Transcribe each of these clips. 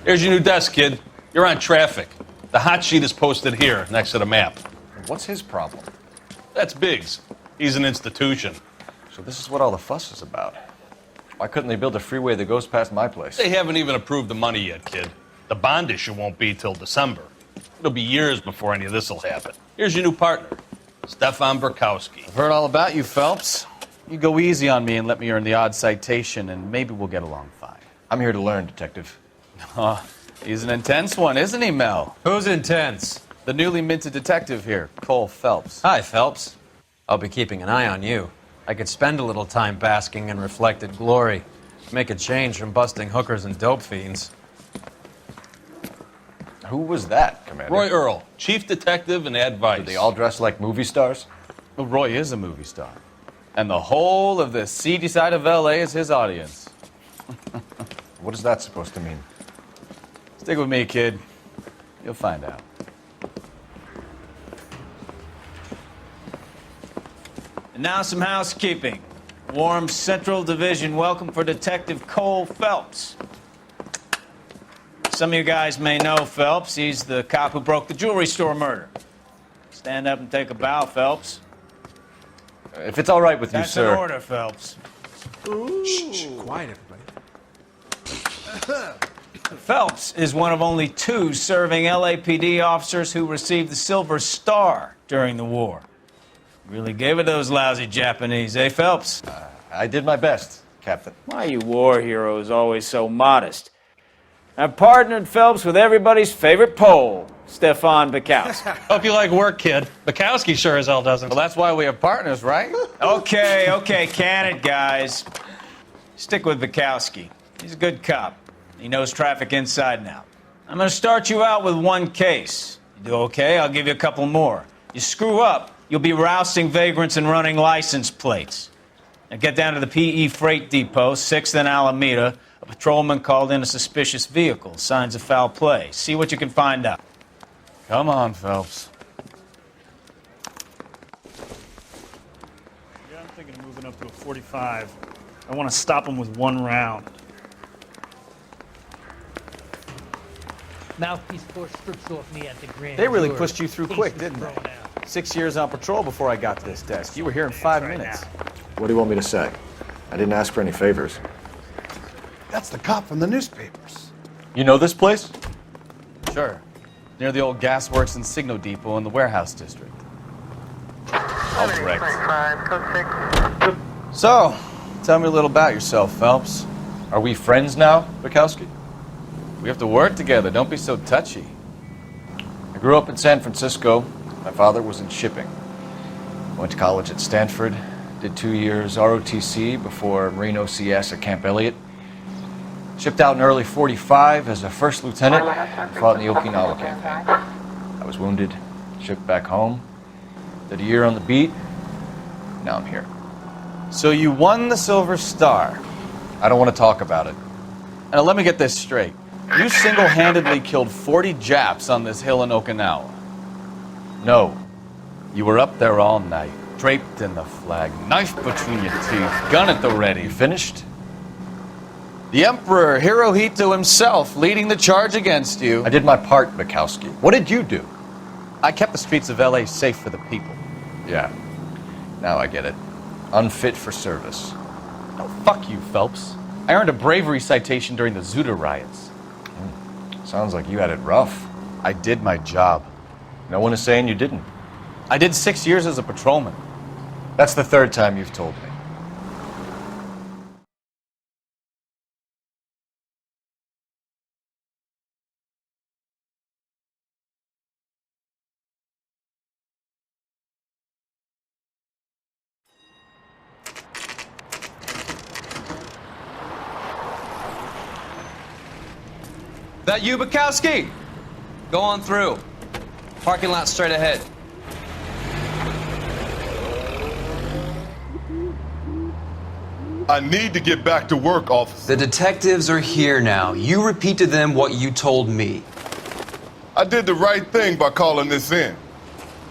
Here's your new desk, kid. You're on traffic. The hot sheet is posted here, next to the map. What's his problem? That's Biggs. He's an institution. So this is what all the fuss is about. Why couldn't they build a freeway that goes past my place? They haven't even approved the money yet, kid. The bond issue won't be till December. It'll be years before any of this will happen. Here's your new partner, Stefan Burkowski. I've heard all about you, Phelps. You go easy on me and let me earn the odd citation, and maybe we'll get along fine. I'm here to learn, Detective. He's an intense one, isn't he, Mel? Who's intense? The newly minted detective here, Cole Phelps. Hi, Phelps. I'll be keeping an eye on you. I could spend a little time basking in reflected glory. Make a change from busting hookers and dope fiends. Who was that, Commander? Roy Earl, chief detective and advice. Do they all dress like movie stars? Well, Roy is a movie star. And the whole of the seedy side of L.A. is his audience. What is that supposed to mean? Stick with me, kid. You'll find out. And now some housekeeping. Warm Central Division welcome for Detective Cole Phelps. Some of you guys may know Phelps. He's the cop who broke the jewelry store murder. Stand up and take a bow, Phelps. If it's all right with you, That's sir. an order, Phelps. Shh, quiet, everybody. Phelps is one of only 2 serving LAPD officers who received the Silver Star during the war. Really gave it those lousy Japanese, eh, Phelps? I did my best, Captain. Why are you war heroes always so modest? I've partnered Phelps with everybody's favorite Pole, Stefan Burkowski. Hope you like work, kid. Bukowski sure as hell doesn't. Well, that's why we have partners, right? Okay, can it, guys. Stick with Burkowski. He's a good cop. He knows traffic inside and out. I'm going to start you out with 1 case. You do okay, I'll give you a couple more. You screw up, you'll be rousting vagrants and running license plates. Now get down to the PE Freight Depot, 6th and Alameda. A patrolman called in a suspicious vehicle. Signs of foul play. See what you can find out. Come on, Phelps. Yeah, I'm thinking of moving up to a 45. I want to stop him with 1 round. Mouthpiece force strips off me at the grand. They really jury. pushed you through Case quick, was didn't they? thrown out. 6 years on patrol before I got to this desk. You were here in 5 right minutes. now. What do you want me to say? I didn't ask for any favors. That's the cop from the newspapers. You know this place? Sure. Near the old gasworks and signal depot in the warehouse district. All correct. So, tell me a little about yourself, Phelps. Are we friends now, Bukowski? We have to work together. Don't be so touchy. I grew up in San Francisco. My father was in shipping. Went to college at Stanford. Did 2 years ROTC before Marine OCS at Camp Elliott. Shipped out in early '45 as a first lieutenant and fought in the Okinawa campaign. I was wounded, shipped back home. Did a year on the beat. Now I'm here. So you won the Silver Star. I don't want to talk about it. Now let me get this straight. You single-handedly killed 40 Japs on this hill in Okinawa. No. You were up there all night, draped in the flag, knife between your teeth, gun at the ready. You finished? The Emperor Hirohito himself leading the charge against you. I did my part, Bukowski. What did you do? I kept the streets of L.A. safe for the people. Yeah. Now I get it. Unfit for service. Oh, fuck you, Phelps. I earned a bravery citation during the Zuda riots. Sounds like you had it rough. I did my job. No one is saying you didn't. I did 6 years as a patrolman. That's the 3rd time you've told me. That you, Bukowski? Go on through. Parking lot straight ahead. I need to get back to work, officer. The detectives are here now. You repeat to them what you told me. I did the right thing by calling this in.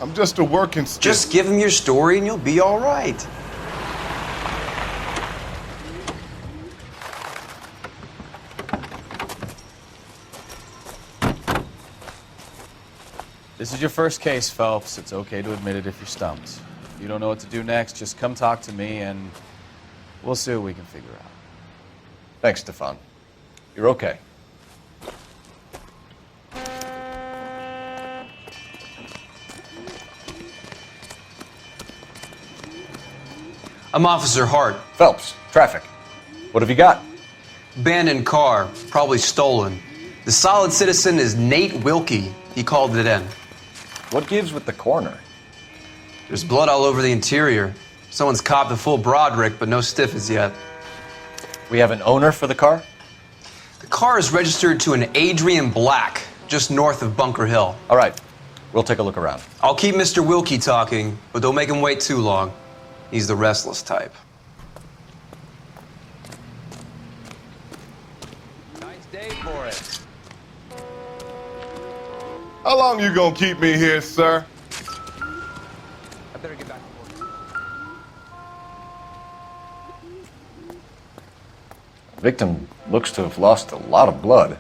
I'm just a working stiff. Just give them your story and you'll be all right. This is your first case, Phelps. It's okay to admit it if you're stumped. If you don't know what to do next, just come talk to me and we'll see what we can figure out. Thanks, Stefan. You're okay. I'm Officer Hart. Phelps, traffic. What have you got? Abandoned car, probably stolen. The solid citizen is Nate Wilkie. He called it in. What gives with the coroner? There's blood all over the interior. Someone's copped a full Broderick, but no stiff as yet. We have an owner for the car? The car is registered to an Adrian Black, just north of Bunker Hill. All right, we'll take a look around. I'll keep Mr. Wilkie talking, but don't make him wait too long. He's the restless type. Nice day for it. How long you gonna keep me here, sir? I better get back to work. The victim looks to have lost a lot of blood.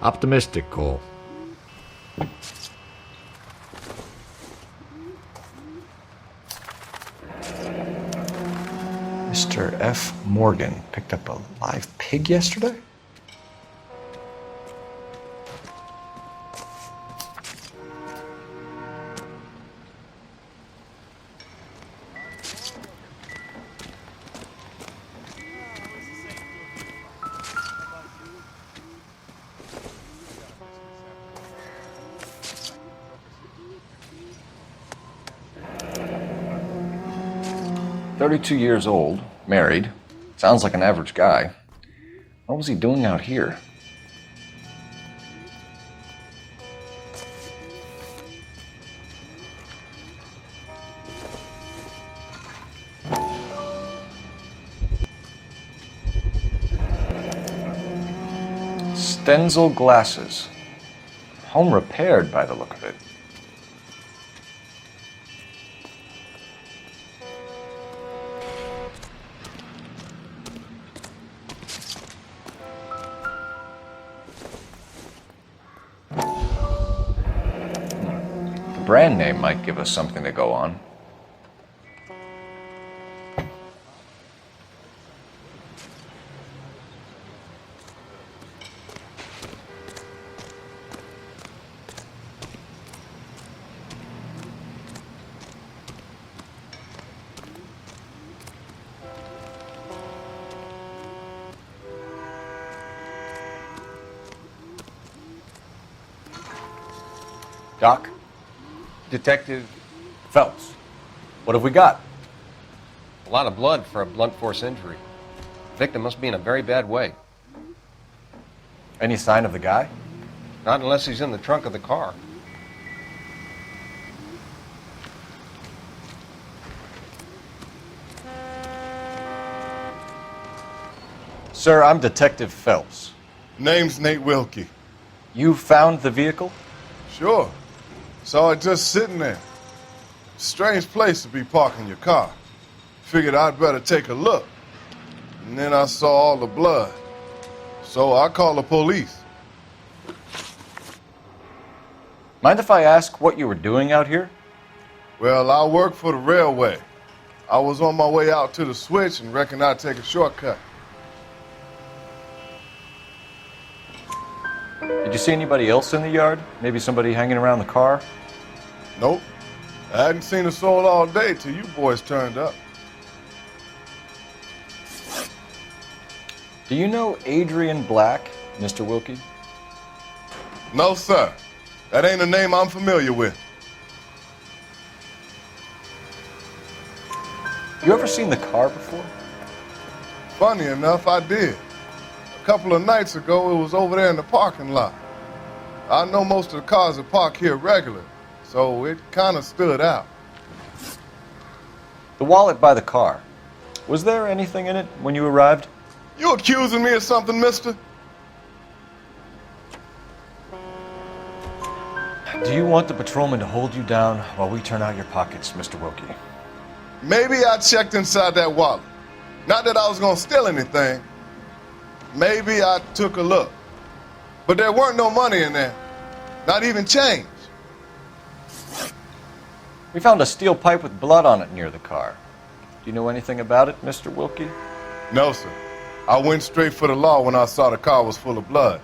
Optimistic, Cole. Mr. F. Morgan picked up a live pig yesterday? "32 years old, married. Sounds like an average guy. What was he doing out here?" Stenzel glasses. Home repaired by the look of it. Brand name might give us something to go on. Doc? Detective, Phelps, what have we got? a lot of blood for a blunt force injury. Victim must be in a very bad way. Any sign of the guy? Not unless he's in the trunk of the car. Sir, I'm Detective Phelps. Name's Nate Wilkie. You found the vehicle? Sure. Saw it just sitting there. Strange place to be parking your car. Figured I'd better take a look. And then I saw all the blood. So I called the police. Mind if I ask what you were doing out here? Well, I work for the railway. I was on my way out to the switch and reckoned I'd take a shortcut. Did you see anybody else in the yard? Maybe somebody hanging around the car? Nope. I hadn't seen a soul all day till you boys turned up. Do you know Adrian Black, Mr. Wilkie? No, sir. That ain't a name I'm familiar with. You ever seen the car before? Funny enough, I did. A couple of nights ago, it was over there in the parking lot. I know most of the cars are parked here regular, so it kind of stood out. The wallet by the car. Was there anything in it when you arrived? You accusing me of something, mister? Do you want the patrolman to hold you down while we turn out your pockets, Mr. Wilkie? Maybe I checked inside that wallet. Not that I was gonna steal anything. Maybe I took a look. But there weren't no money in there. Not even change. We found a steel pipe with blood on it near the car. Do you know anything about it, Mr. Wilkie? No, sir. I went straight for the law when I saw the car was full of blood.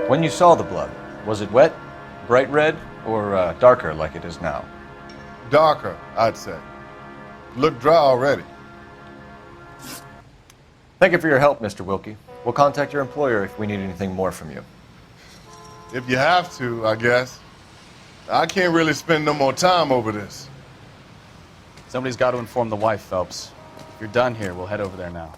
When you saw the blood, was it wet, bright red, or darker like it is now? Darker, I'd say. Looked dry already. Thank you for your help, Mr. Wilkie. We'll contact your employer if we need anything more from you. If you have to, I guess. I can't really spend no more time over this. Somebody's got to inform the wife, Phelps. If you're done here, we'll head over there now.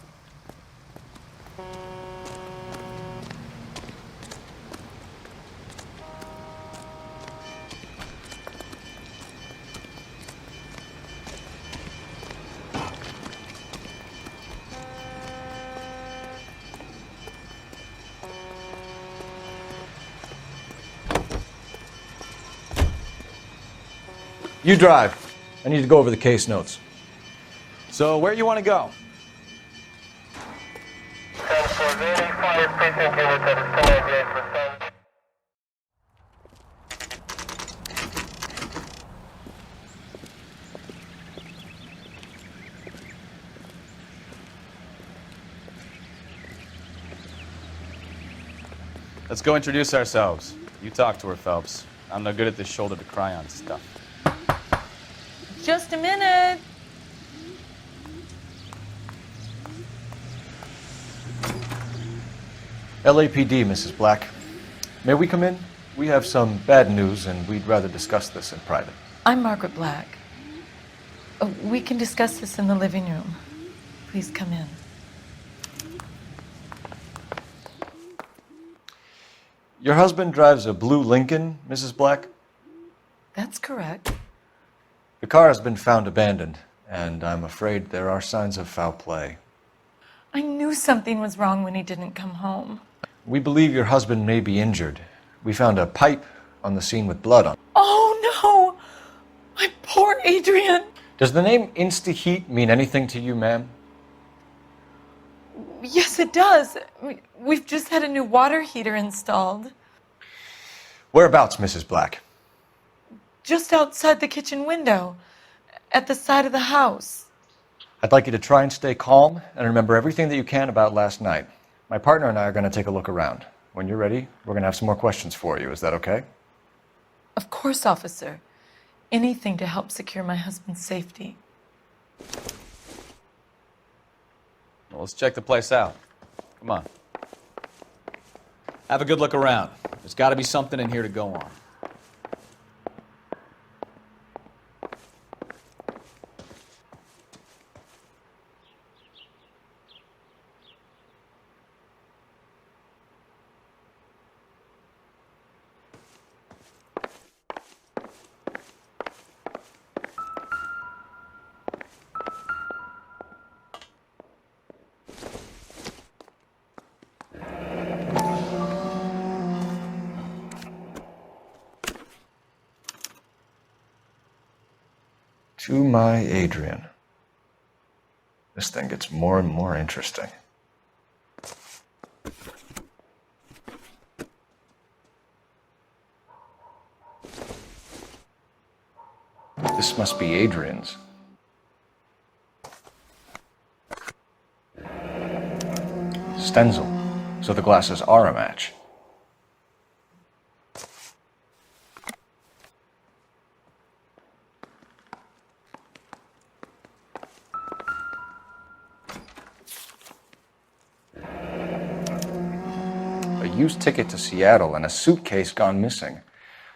You drive. I need to go over the case notes. So, where you want to go? Let's go introduce ourselves. You talk to her, Phelps. I'm no good at this shoulder to cry on stuff. Just a minute. LAPD, Mrs. Black. May we come in? We have some bad news, and we'd rather discuss this in private. I'm Margaret Black. We can discuss this in the living room. Please come in. Your husband drives a blue Lincoln, Mrs. Black? That's correct. The car has been found abandoned, and I'm afraid there are signs of foul play. I knew something was wrong when he didn't come home. We believe your husband may be injured. We found a pipe on the scene with blood on it. Oh, no! My poor Adrian! Does the name Insta-Heat mean anything to you, ma'am? Yes, it does. We've just had a new water heater installed. Whereabouts, Mrs. Black? Just outside the kitchen window, at the side of the house. I'd like you to try and stay calm and remember everything that you can about last night. My partner and I are going to take a look around. When you're ready, we're going to have some more questions for you. Is that okay? Of course, officer. Anything to help secure my husband's safety. Well, let's check the place out. Come on. Have a good look around. There's got to be something in here to go on. To my Adrian. This thing gets more and more interesting. This must be Adrian's. Stenzel. So the glasses are a match. A used ticket to Seattle and a suitcase gone missing.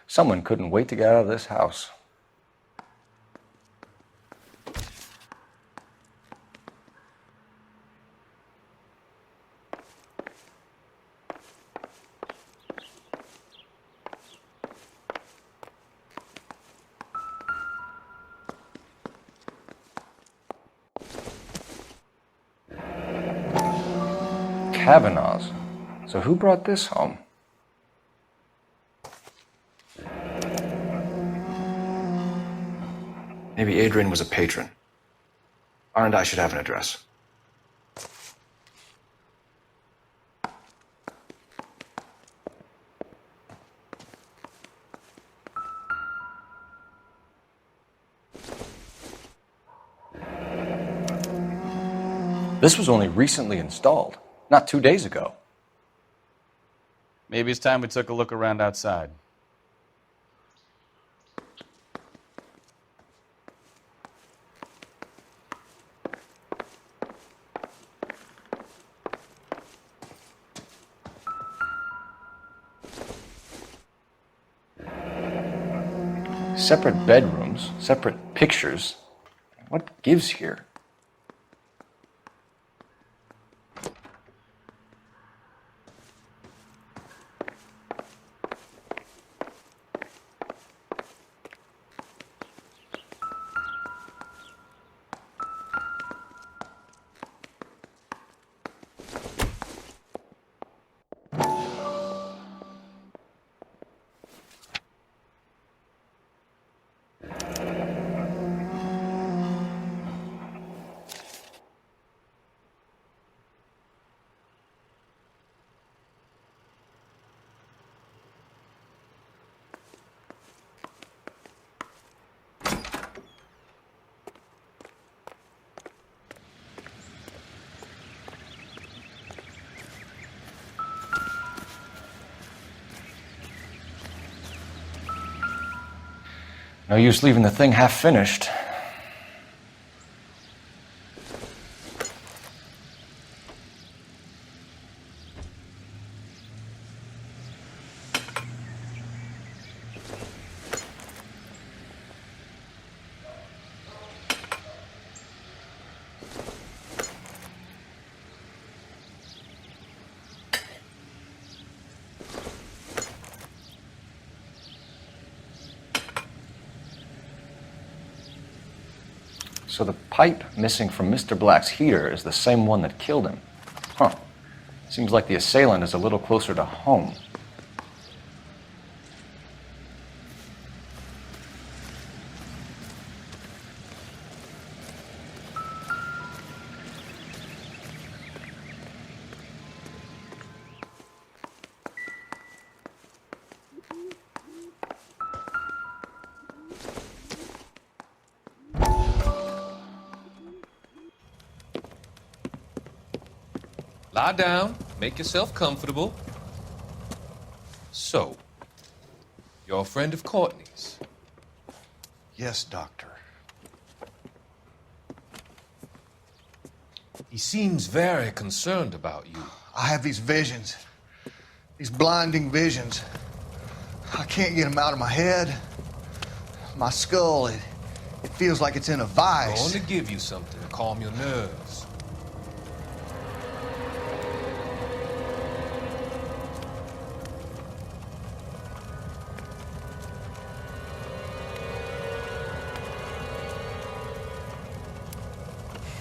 Someone couldn't wait to get out of this house. Kavanaugh's. So who brought this home? Maybe Adrian was a patron. R&I should have an address. This was only recently installed, not 2 days ago. Maybe it's time we took a look around outside. Separate bedrooms, separate pictures. What gives here? No use leaving the thing half finished. So the pipe missing from Mr. Black's heater is the same one that killed him. Huh. Seems like the assailant is a little closer to home. Lie down, make yourself comfortable. So, you're a friend of Courtney's? Yes, Doctor. He seems very concerned about you. I have these visions. These blinding visions. I can't get them out of my head. My skull, it feels like it's in a vice. I want to give you something to calm your nerves.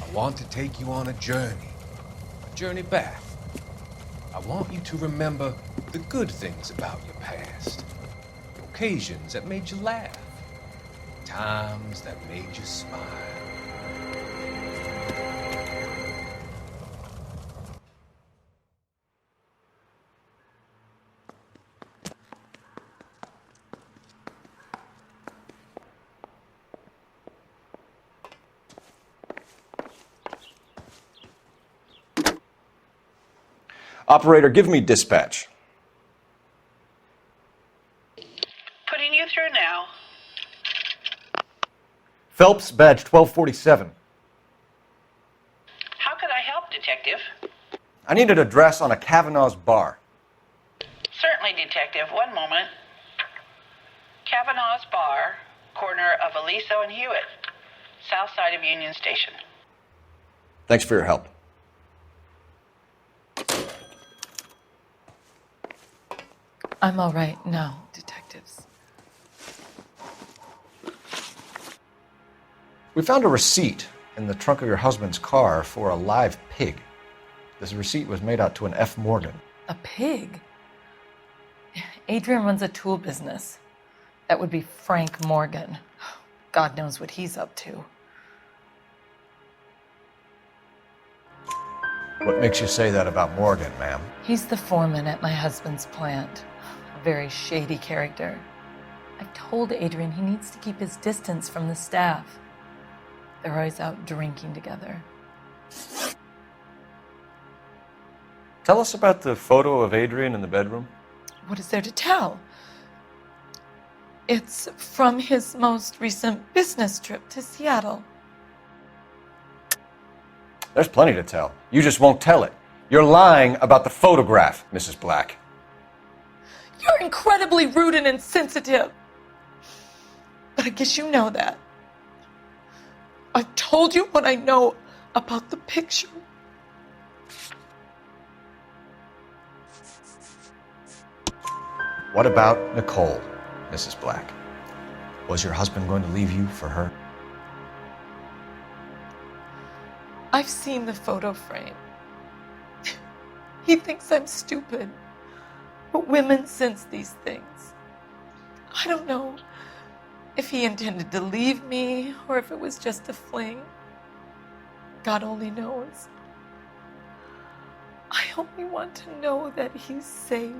I want to take you on a journey back. I want you to remember the good things about your past, occasions that made you laugh, times that made you smile. Operator, give me dispatch. Putting you through now. Phelps, badge 1247. How could I help, Detective? I need an address on a Kavanaugh's bar. Certainly, Detective. One moment. Kavanaugh's Bar, corner of Aliso and Hewitt, south side of Union Station. Thanks for your help. I'm all right now, detectives. We found a receipt in the trunk of your husband's car for a live pig. This receipt was made out to an F. Morgan. A pig? Adrian runs a tool business. That would be Frank Morgan. God knows what he's up to. What makes you say that about Morgan, ma'am? He's the foreman at my husband's plant. A very shady character. I've told Adrian he needs to keep his distance from the staff. They're always out drinking together. Tell us about the photo of Adrian in the bedroom. What is there to tell? It's from his most recent business trip to Seattle. There's plenty to tell. You just won't tell it. You're lying about the photograph, Mrs. Black. You're incredibly rude and insensitive. But I guess you know that. I've told you what I know about the picture. What about Nicole, Mrs. Black? Was your husband going to leave you for her? I've seen the photo frame. He thinks I'm stupid. But women sense these things. I don't know if he intended to leave me or if it was just a fling. God only knows. I only want to know that he's safe.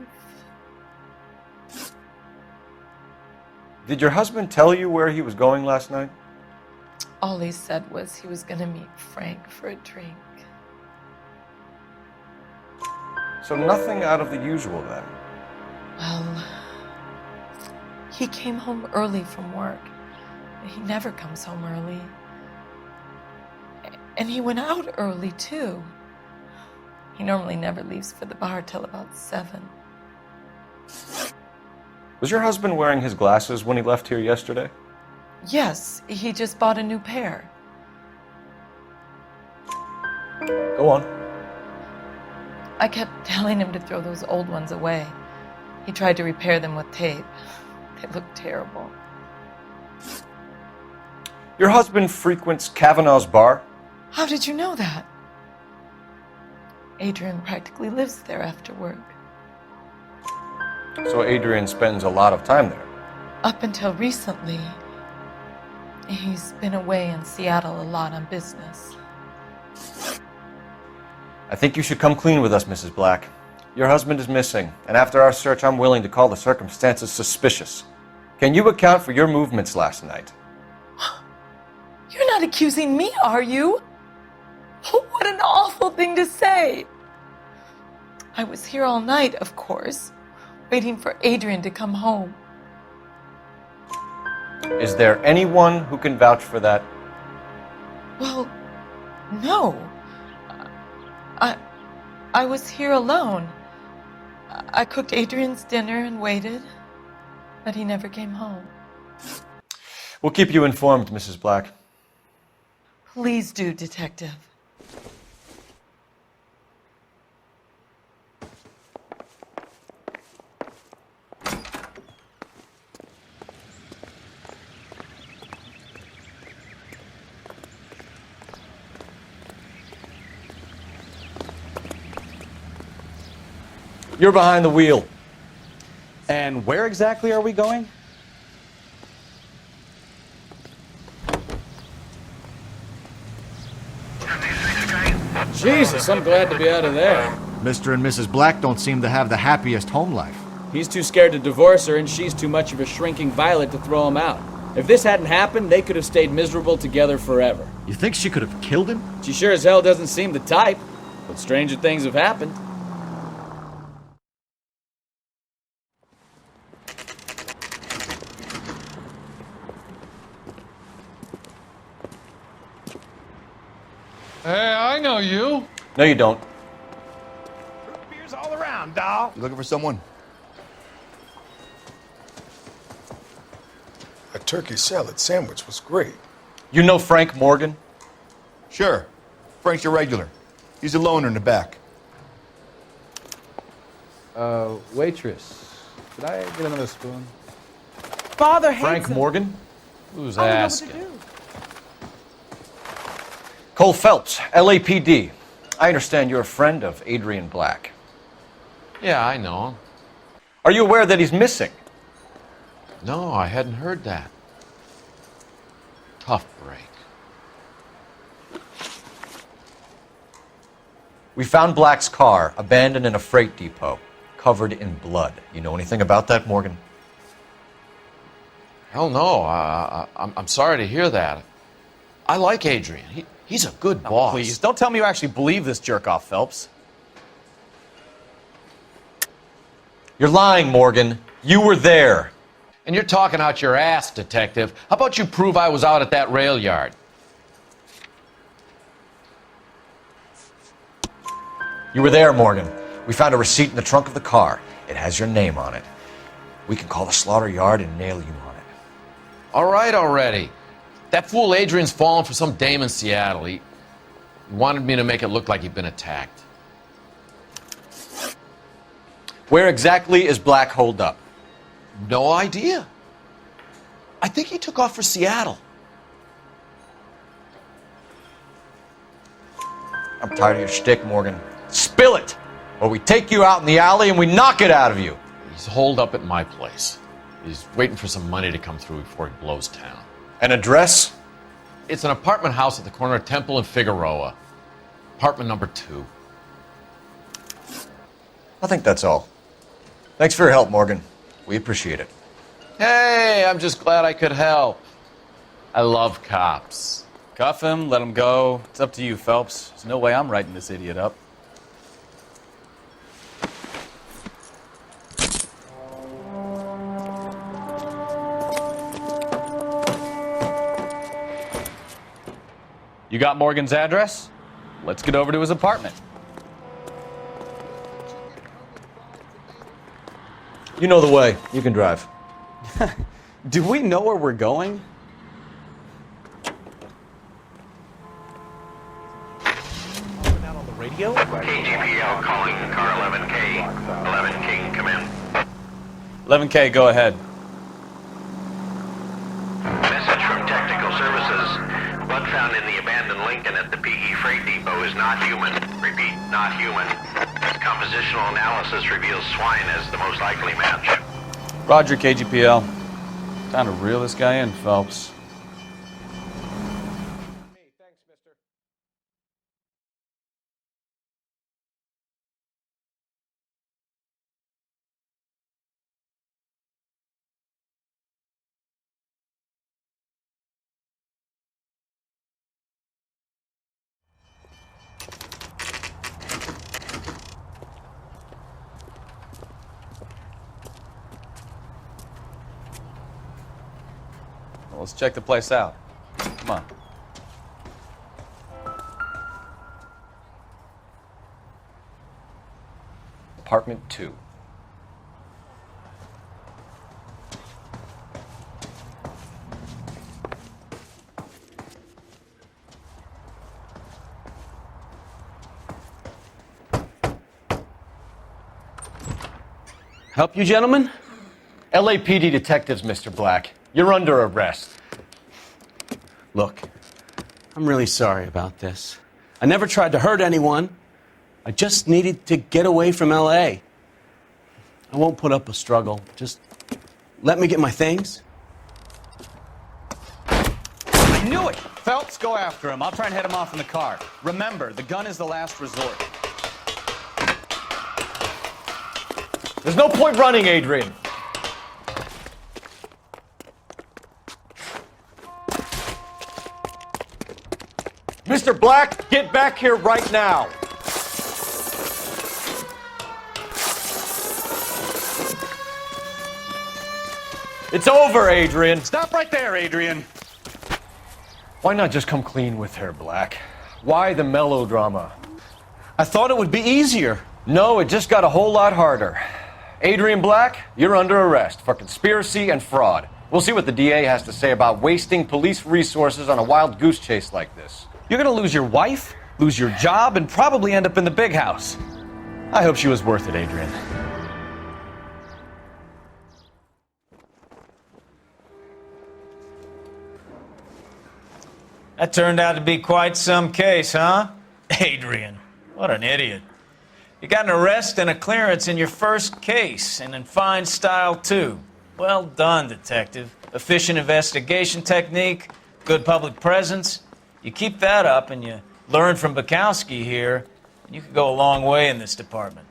Did your husband tell you where he was going last night? All he said was he was going to meet Frank for a drink. So nothing out of the usual then? Well, he came home early from work. He never comes home early. And he went out early, too. He normally never leaves for the bar till about 7. Was your husband wearing his glasses when he left here yesterday? Yes, he just bought a new pair. Go on. I kept telling him to throw those old ones away. He tried to repair them with tape. They look terrible. Your husband frequents Kavanaugh's bar? How did you know that? Adrian practically lives there after work. So Adrian spends a lot of time there? Up until recently, he's been away in Seattle a lot on business. I think you should come clean with us, Mrs. Black. Your husband is missing, and after our search, I'm willing to call the circumstances suspicious. Can you account for your movements last night? You're not accusing me, are you? What an awful thing to say. I was here all night, of course, waiting for Adrian to come home. Is there anyone who can vouch for that? Well, no. I was here alone. I cooked Adrian's dinner and waited, but he never came home. We'll keep you informed, Mrs. Black. Please do, Detective. You're behind the wheel. And where exactly are we going? Jesus, I'm glad to be out of there. Mr. and Mrs. Black don't seem to have the happiest home life. He's too scared to divorce her, and she's too much of a shrinking violet to throw him out. If this hadn't happened, they could have stayed miserable together forever. You think she could have killed him? She sure as hell doesn't seem the type, but stranger things have happened. Hey, I know you. No, you don't. Beers all around, doll. You looking for someone? A turkey salad sandwich was great. You know Frank Morgan? Sure. Frank's a regular. He's a loner in the back. Waitress, could I get another spoon? Father hates Frank him. Morgan? Who's I don't know what asking? to do. Cole Phelps, LAPD. I understand you're a friend of Adrian Black. Yeah, I know him. Are you aware that he's missing? No, I hadn't heard that. We found Black's car abandoned in a freight depot, covered in blood. You know anything about that, Morgan? Hell no. I'm sorry to hear that. I like Adrian. He's a good boss. Please, don't tell me you actually believe this jerk-off, Phelps. You're lying, Morgan. You were there. And you're talking out your ass, detective. How about you prove I was out at that rail yard? You were there, Morgan. We found a receipt in the trunk of the car. It has your name on it. We can call the slaughter yard and nail you on it. All right already. That fool Adrian's fallen for some dame in Seattle. He wanted me to make it look like he'd been attacked. Where exactly is Black holed up? No idea. I think he took off for Seattle. I'm tired of your shtick, Morgan. Spill it! Or we take you out in the alley and we knock it out of you. He's holed up at my place. He's waiting for some money to come through before he blows town. An address? It's an apartment house at the corner of Temple and Figueroa. Apartment number 2. I think that's all. Thanks for your help, Morgan. We appreciate it. Hey, I'm just glad I could help. I love cops. Cuff him, let him go. It's up to you, Phelps. There's no way I'm writing this idiot up. You got Morgan's address? Let's get over to his apartment. You know the way. You can drive. Do we know where we're going? Out on the radio? KGPL calling car 11K. 11K, come in. 11K, go ahead. Message from Technical Services. Blood found in the abandoned Lincoln at the PE Freight Depot is not human. Repeat, not human. Compositional analysis reveals swine as the most likely match. Roger, KGPL. Time to reel this guy in, Phelps. Well, let's check the place out. Come on. Apartment 2. Help you, gentlemen? LAPD detectives, Mr. Black. You're under arrest. Look, I'm really sorry about this. I never tried to hurt anyone. I just needed to get away from LA. I won't put up a struggle. Just let me get my things. I knew it! Phelps, go after him. I'll try and head him off in the car. Remember, the gun is the last resort. There's no point running, Adrian. Mr. Black, get back here right now. It's over, Adrian. Stop right there, Adrian. Why not just come clean with her, Black? Why the melodrama? I thought it would be easier. No, it just got a whole lot harder. Adrian Black, you're under arrest for conspiracy and fraud. We'll see what the DA has to say about wasting police resources on a wild goose chase like this. You're gonna lose your wife, lose your job, and probably end up in the big house. I hope she was worth it, Adrian. That turned out to be quite some case, huh? Adrian, what an idiot. You got an arrest and a clearance in your first case, and in fine style, too. Well done, detective. Efficient investigation technique, good public presence. You keep that up and you learn from Bukowski here, You could go a long way in this department.